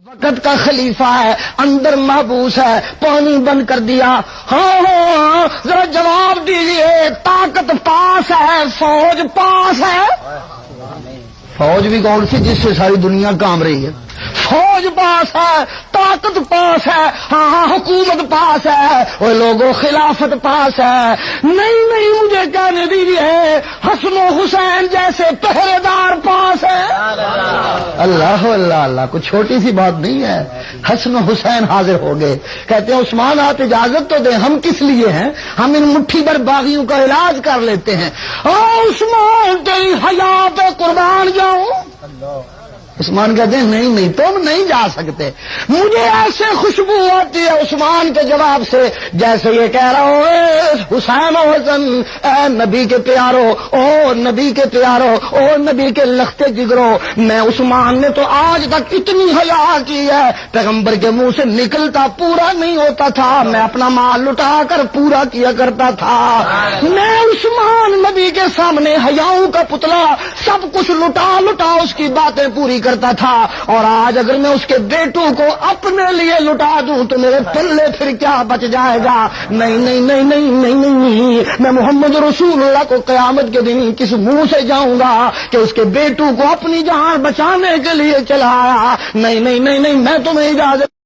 وقت کا خلیفہ ہے، اندر محبوس ہے، پانی بند کر دیا۔ ہاں ذرا جواب دیجئے، طاقت پاس ہے، فوج پاس ہے؟ فوج بھی کون سی جس سے ساری دنیا کام رہی ہے؟ فوج پاس ہے، طاقت پاس ہے، ہاں حکومت پاس ہے، وہ لوگوں خلافت پاس ہے۔ نہیں مجھے کہنے دیجیے، حسن و حسین جیسے پہرے دار پاس ہے۔ اللہ اللہ اللہ، کوئی چھوٹی سی بات نہیں ہے۔ حسن و حسین حاضر ہو گئے، کہتے ہیں عثمان آپ اجازت تو دیں، ہم کس لیے ہیں؟ ہم ان مٹھی بھر باغیوں کا علاج کر لیتے ہیں۔ عثمان تیری حیا پہ قربان جاؤں؟ عثمان کہتے ہیں نہیں تم نہیں جا سکتے، مجھے ایسے خوشبو آتی ہے عثمان کے جواب سے جیسے یہ کہہ رہا ہوں اے حسین و حسن، اے نبی کے پیارو، او نبی کے پیارو، او نبی کے لختے جگرو۔ میں عثمان نے تو آج تک اتنی حیا کی ہے، پیغمبر کے منہ سے نکلتا پورا نہیں ہوتا تھا، میں اپنا مال لٹا کر پورا کیا کرتا تھا۔ میں عثمان نبی کے سامنے حیاؤں کا پتلا سب کچھ لٹا اس کی باتیں پوری کرتا تھا، اور آج اگر میں اس کے بیٹوں کو اپنے لیے لٹا دوں تو میرے پلے پھر کیا بچ جائے گا؟ نہیں، میں محمد رسول اللہ کو قیامت کے دن کس منہ سے جاؤں گا کہ اس کے بیٹوں کو اپنی جان بچانے کے لیے چلایا؟ نہیں، میں تمہیں اجازت